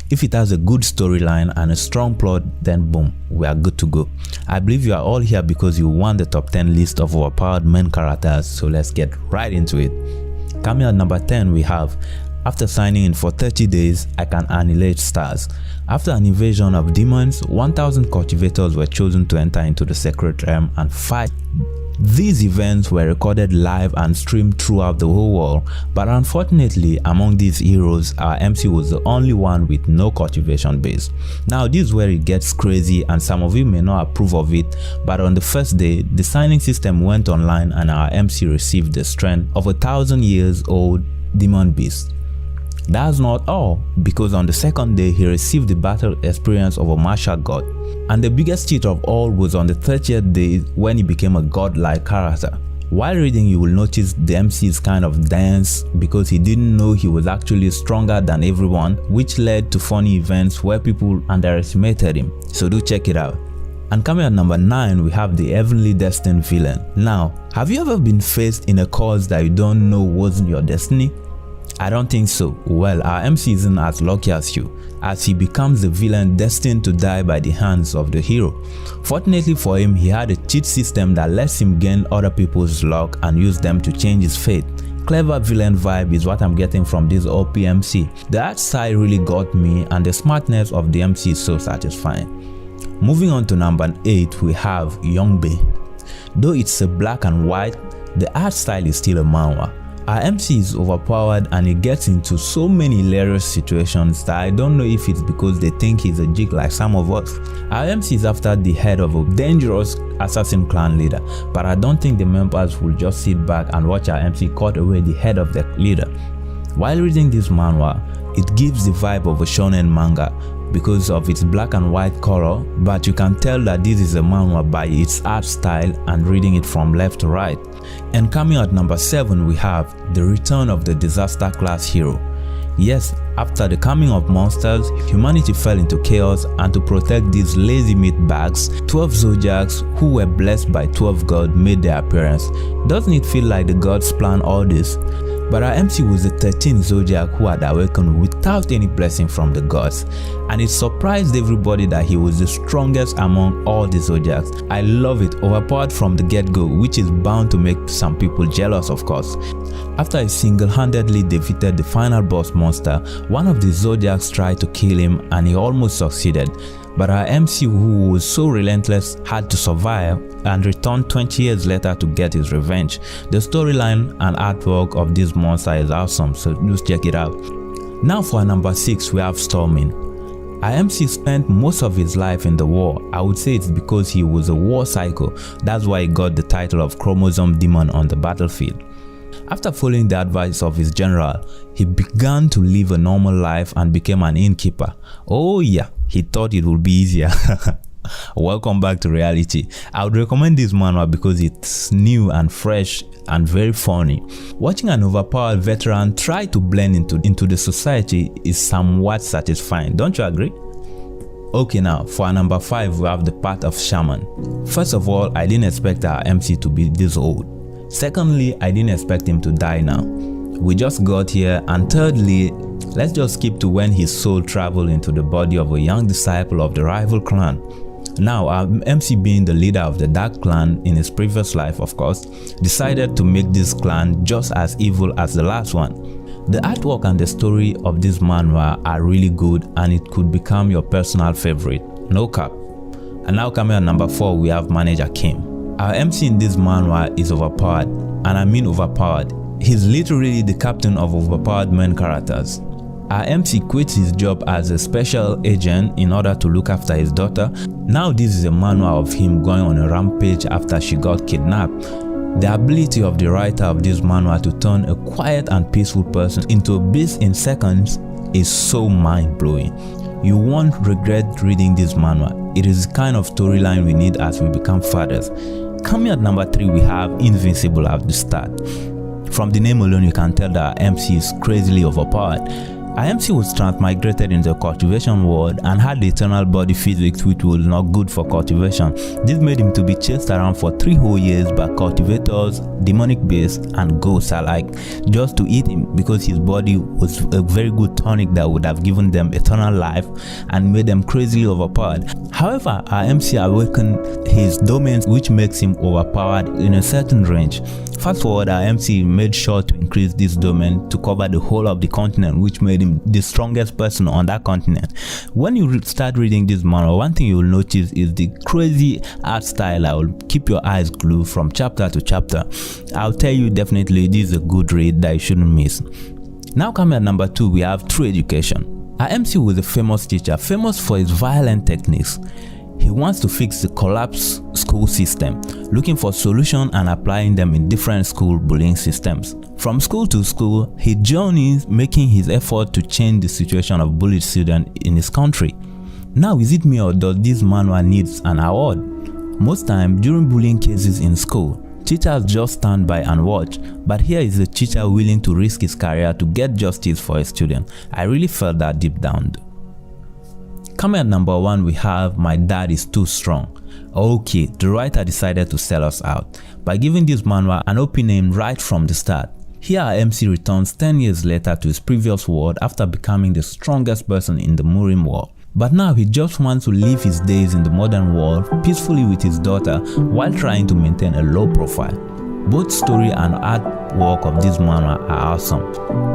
If it has a good storyline and a strong plot, then boom, we are good to go. I believe you are all here because you want the top 10 list of overpowered main characters, so let's get right into it. Coming at number 10, we have, after signing in for 30 days, I can annihilate stars. After an invasion of demons, 1,000 cultivators were chosen to enter into the sacred realm and fight. These events were recorded live and streamed throughout the whole world, but unfortunately, among these heroes, our MC was the only one with no cultivation base. Now, this is where it gets crazy, and some of you may not approve of it, but on the first day, the signing system went online and our MC received the strength of a 1,000-year-old demon beast. That's not all, because on the second day he received the battle experience of a martial god. And the biggest cheat of all was on the 30th day when he became a godlike character. While reading, you will notice the MC is kind of dense because he didn't know he was actually stronger than everyone, which led to funny events where people underestimated him. So do check it out. And coming at number 9, we have the heavenly destined villain. Now, have you ever been faced in a cause that you don't know wasn't your destiny? I don't think so. Well, our MC isn't as lucky as you, as he becomes the villain destined to die by the hands of the hero. Fortunately for him, he had a cheat system that lets him gain other people's luck and use them to change his fate. Clever villain vibe is what I'm getting from this OP MC. The art style really got me, and the smartness of the MC is so satisfying. Moving on to number 8, we have Youngbae. Though it's a black and white, the art style is still a manhwa. Our MC is overpowered and he gets into so many hilarious situations that I don't know if it's because they think he's a jig like some of us. Our MC is after the head of a dangerous assassin clan leader, but I don't think the members will just sit back and watch our MC cut away the head of the leader. While reading this manhwa, it gives the vibe of a shonen manga because of its black and white color, but you can tell that this is a manhwa by its art style and reading it from left to right. And coming at number 7, we have the return of the disaster class hero. Yes, after the coming of monsters, humanity fell into chaos, and to protect these lazy meat bags, 12 zodiacs who were blessed by 12 gods made their appearance. Doesn't it feel like the gods planned all this? But our MC was the 13th zodiac who had awakened without any blessing from the gods, and it surprised everybody that he was the strongest among all the zodiacs. I love it, overpowered from the get-go, which is bound to make some people jealous, of course. After he single-handedly defeated the final boss monster, one of the zodiacs tried to kill him and he almost succeeded. But our MC, who was so relentless, had to survive and returned 20 years later to get his revenge. The storyline and artwork of this monster is awesome, so just check it out. Now for our number 6, we have Stormin. Our MC spent most of his life in the war. I would say it's because he was a war psycho. That's why he got the title of Chromosome Demon on the battlefield. After following the advice of his general, he began to live a normal life and became an innkeeper. Oh yeah, he thought it would be easier. Welcome back to reality. I would recommend this manhwa because it's new and fresh and very funny. Watching an overpowered veteran try to blend into the society is somewhat satisfying, don't you agree? Okay, now for our number 5, we have the path of shaman. First of all, I didn't expect our MC to be this old. Secondly, I didn't expect him to die now. We just got here. And thirdly, let's just skip to when his soul traveled into the body of a young disciple of the rival clan. Now, our MC, being the leader of the dark clan in his previous life, of course, decided to make this clan just as evil as the last one. The artwork and the story of this manhwa are really good, and it could become your personal favorite, no cap. And now coming at number 4, we have Manager Kim. Our MC in this manhwa is overpowered, and I mean overpowered. He's literally the captain of Overpowered Main Characters. Our MC quits his job as a special agent in order to look after his daughter. Now this is a manual of him going on a rampage after she got kidnapped. The ability of the writer of this manual to turn a quiet and peaceful person into a beast in seconds is so mind-blowing. You won't regret reading this manual. It is the kind of storyline we need as we become fathers. Coming at number 3, we have Invincible at the start. From the name alone, you can tell that MC is crazily overpowered. MC was transmigrated into the cultivation world and had the eternal body physics which was not good for cultivation. This made him to be chased around for 3 whole years by cultivators, demonic beasts and ghosts alike just to eat him, because his body was a very good tonic that would have given them eternal life and made them crazily overpowered. However, our MC awakened his domains, which makes him overpowered in a certain range. Fast forward, our MC made sure to increase this domain to cover the whole of the continent, which made him the strongest person on that continent. When you start reading this manual, one thing you will notice is the crazy art style that will keep your eyes glued from chapter to chapter. I'll tell you definitely this is a good read that you shouldn't miss. Now coming at number 2, we have True Education. Our MC was a famous teacher, famous for his violent techniques. He wants to fix the collapsed school system, looking for solutions and applying them in different school bullying systems. From school to school, he journeys, making his effort to change the situation of bullied students in his country. Now, is it me or does this manual needs an award? Most times during bullying cases in school, teachers just stand by and watch, but here is a teacher willing to risk his career to get justice for a student. I really felt that deep down. Coming at number 1, we have My Dad is Too Strong. Okay, the writer decided to sell us out by giving this manual an OP name right from the start. Here our MC returns 10 years later to his previous world after becoming the strongest person in the Murim world. But now he just wants to live his days in the modern world peacefully with his daughter while trying to maintain a low profile. Both story and artwork of this manual are awesome.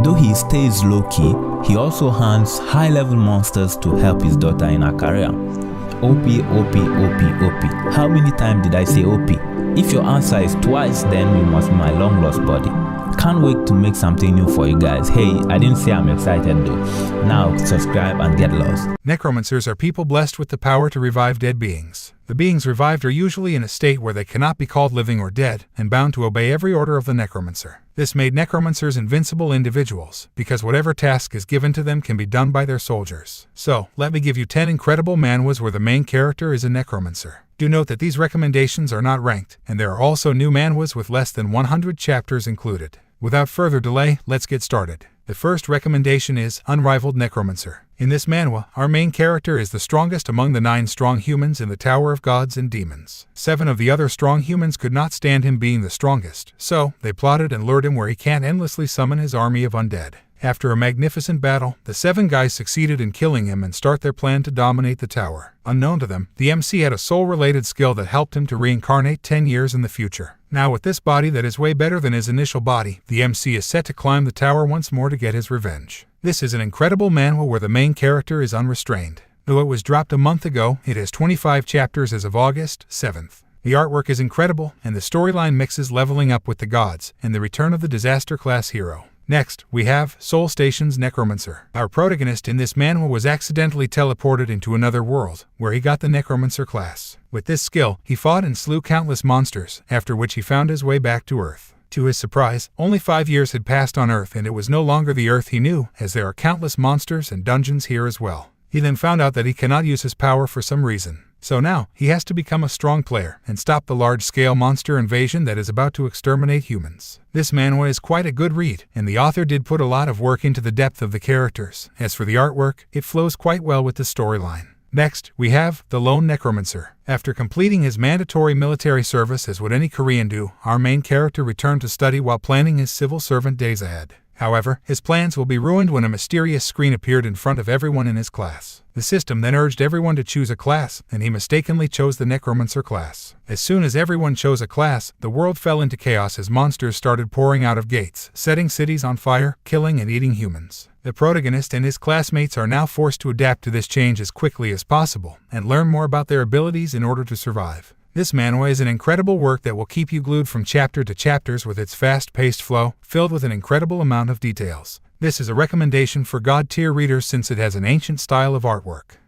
Though he stays low-key, he also hunts high-level monsters to help his daughter in her career. OP, OP, OP, OP. How many times did I say OP? If your answer is twice, then you must be my long-lost buddy. Can't wait to make something new for you guys. Hey, I didn't say I'm excited though. Now subscribe and get lost. Necromancers are people blessed with the power to revive dead beings. The beings revived are usually in a state where they cannot be called living or dead, and bound to obey every order of the necromancer. This made necromancers invincible individuals, because whatever task is given to them can be done by their soldiers. So, let me give you 10 incredible manhwas where the main character is a necromancer. Do note that these recommendations are not ranked, and there are also new manhwas with less than 100 chapters included. Without further delay, let's get started. The first recommendation is Unrivaled Necromancer. In this manhwa, our main character is the strongest among the 9 strong humans in the Tower of Gods and Demons. 7 of the other strong humans could not stand him being the strongest, so they plotted and lured him where he can't endlessly summon his army of undead. After a magnificent battle, the 7 guys succeeded in killing him and start their plan to dominate the tower. Unknown to them, the MC had a soul-related skill that helped him to reincarnate 10 years in the future. Now with this body that is way better than his initial body, the MC is set to climb the tower once more to get his revenge. This is an incredible manhwa where the main character is unrestrained. Though it was dropped a month ago, it has 25 chapters as of August 7th. The artwork is incredible, and the storyline mixes leveling up with the gods and the return of the disaster class hero. Next, we have Soul Station's Necromancer. Our protagonist in this manhwa was accidentally teleported into another world, where he got the Necromancer class. With this skill, he fought and slew countless monsters, after which he found his way back to Earth. To his surprise, only 5 years had passed on Earth and it was no longer the Earth he knew, as there are countless monsters and dungeons here as well. He then found out that he cannot use his power for some reason. So now, he has to become a strong player and stop the large-scale monster invasion that is about to exterminate humans. This manhwa is quite a good read, and the author did put a lot of work into the depth of the characters. As for the artwork, it flows quite well with the storyline. Next, we have The Lone Necromancer. After completing his mandatory military service as would any Korean do, our main character returned to study while planning his civil servant days ahead. However, his plans will be ruined when a mysterious screen appeared in front of everyone in his class. The system then urged everyone to choose a class, and he mistakenly chose the Necromancer class. As soon as everyone chose a class, the world fell into chaos as monsters started pouring out of gates, setting cities on fire, killing and eating humans. The protagonist and his classmates are now forced to adapt to this change as quickly as possible, and learn more about their abilities in order to survive. This manhwa is an incredible work that will keep you glued from chapter to chapters with its fast-paced flow, filled with an incredible amount of details. This is a recommendation for God-tier readers since it has an ancient style of artwork.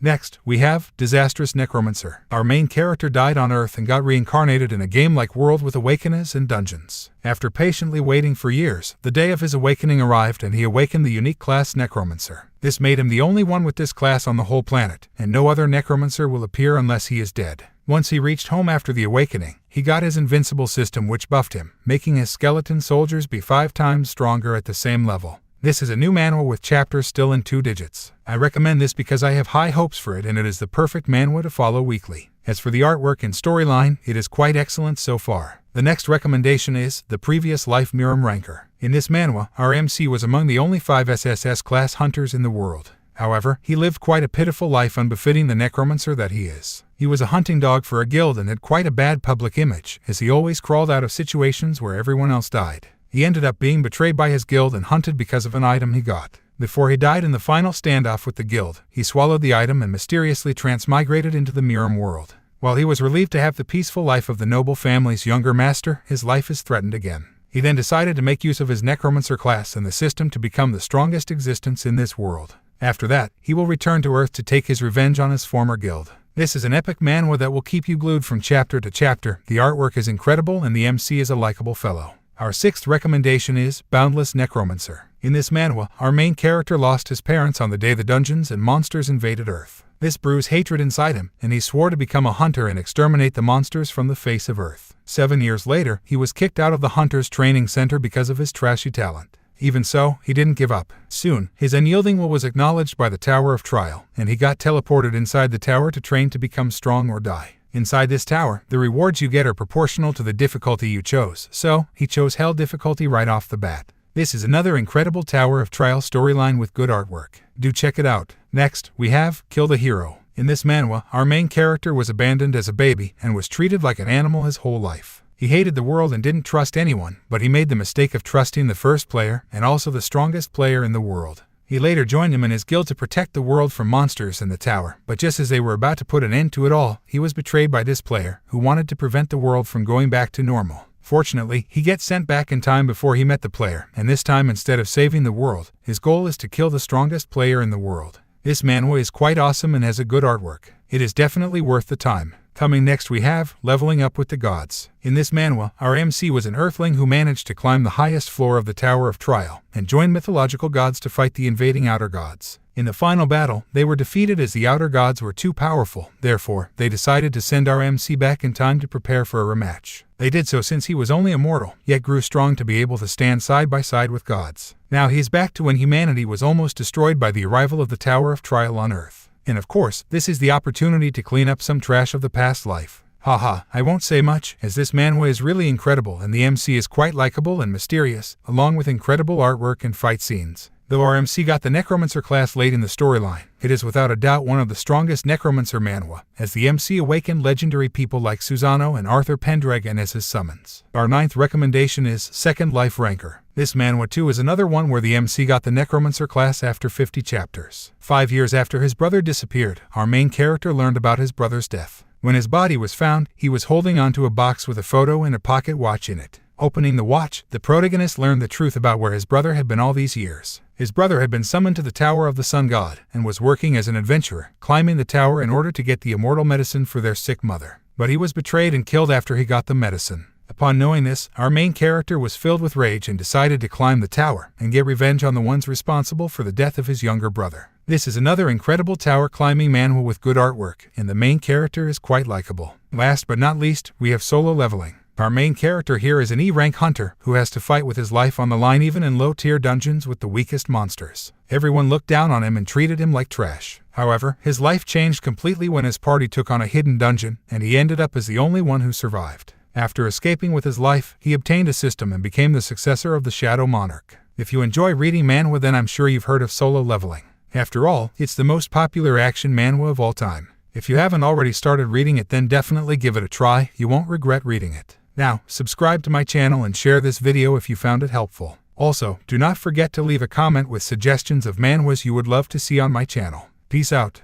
Next, we have Disastrous Necromancer. Our main character died on Earth and got reincarnated in a game-like world with awakeners and dungeons. After patiently waiting for years, the day of his awakening arrived and he awakened the unique class Necromancer. This made him the only one with this class on the whole planet, and no other Necromancer will appear unless he is dead. Once he reached home after the awakening, he got his invincible system which buffed him, making his skeleton soldiers be 5 times stronger at the same level. This is a new manhwa with chapters still in 2 digits. I recommend this because I have high hopes for it and it is the perfect manhwa to follow weekly. As for the artwork and storyline, it is quite excellent so far. The next recommendation is The Previous Life Miram Ranker. In this manhwa, our MC was among the only 5 SSS class hunters in the world. However, he lived quite a pitiful life unbefitting the necromancer that he is. He was a hunting dog for a guild and had quite a bad public image, as he always crawled out of situations where everyone else died. He ended up being betrayed by his guild and hunted because of an item he got. Before he died in the final standoff with the guild, he swallowed the item and mysteriously transmigrated into the Miram world. While he was relieved to have the peaceful life of the noble family's younger master, his life is threatened again. He then decided to make use of his necromancer class and the system to become the strongest existence in this world. After that, he will return to Earth to take his revenge on his former guild. This is an epic manhwa that will keep you glued from chapter to chapter. The artwork is incredible and the MC is a likable fellow. Our 6th recommendation is Boundless Necromancer. In this manhwa, our main character lost his parents on the day the dungeons and monsters invaded Earth. This brews hatred inside him, and he swore to become a hunter and exterminate the monsters from the face of Earth. 7 years later, he was kicked out of the Hunter's Training Center because of his trashy talent. Even so, he didn't give up. Soon, his unyielding will was acknowledged by the Tower of Trial, and he got teleported inside the tower to train to become strong or die. Inside this tower, the rewards you get are proportional to the difficulty you chose, so he chose Hell difficulty right off the bat. This is another incredible Tower of Trial storyline with good artwork. Do check it out. Next, we have Kill the Hero. In this manhwa, our main character was abandoned as a baby and was treated like an animal his whole life. He hated the world and didn't trust anyone, but he made the mistake of trusting the first player and also the strongest player in the world. He later joined him in his guild to protect the world from monsters in the tower, but just as they were about to put an end to it all, he was betrayed by this player, who wanted to prevent the world from going back to normal. Fortunately, he gets sent back in time before he met the player, and this time instead of saving the world, his goal is to kill the strongest player in the world. This manhwa is quite awesome and has a good artwork. It is definitely worth the time. Coming next we have Leveling Up with the Gods. In this manhwa, our MC was an earthling who managed to climb the highest floor of the Tower of Trial and join mythological gods to fight the invading outer gods. In the final battle, they were defeated as the outer gods were too powerful. Therefore, they decided to send our MC back in time to prepare for a rematch. They did so since he was only a mortal, yet grew strong to be able to stand side by side with gods. Now he is back to when humanity was almost destroyed by the arrival of the Tower of Trial on Earth. And of course, this is the opportunity to clean up some trash of the past life. Haha, I won't say much, as this manhwa is really incredible and the MC is quite likable and mysterious, along with incredible artwork and fight scenes. Though our MC got the Necromancer class late in the storyline, it is without a doubt one of the strongest Necromancer manhwa, as the MC awakened legendary people like Susano and Arthur Pendragon as his summons. Our 9th recommendation is Second Life Ranker. This manhwa too is another one where the MC got the Necromancer class after 50 chapters. 5 years after his brother disappeared, our main character learned about his brother's death. When his body was found, he was holding onto a box with a photo and a pocket watch in it. Opening the watch, the protagonist learned the truth about where his brother had been all these years. His brother had been summoned to the Tower of the Sun God and was working as an adventurer, climbing the tower in order to get the immortal medicine for their sick mother. But he was betrayed and killed after he got the medicine. Upon knowing this, our main character was filled with rage and decided to climb the tower and get revenge on the ones responsible for the death of his younger brother. This is another incredible tower climbing manhwa with good artwork, and the main character is quite likable. Last but not least, we have Solo Leveling. Our main character here is an E-rank hunter who has to fight with his life on the line even in low-tier dungeons with the weakest monsters. Everyone looked down on him and treated him like trash. However, his life changed completely when his party took on a hidden dungeon, and he ended up as the only one who survived. After escaping with his life, he obtained a system and became the successor of the Shadow Monarch. If you enjoy reading manhwa, then I'm sure you've heard of Solo Leveling. After all, it's the most popular action manhwa of all time. If you haven't already started reading it, then definitely give it a try. You won't regret reading it. Now, subscribe to my channel and share this video if you found it helpful. Also, do not forget to leave a comment with suggestions of manhwas you would love to see on my channel. Peace out.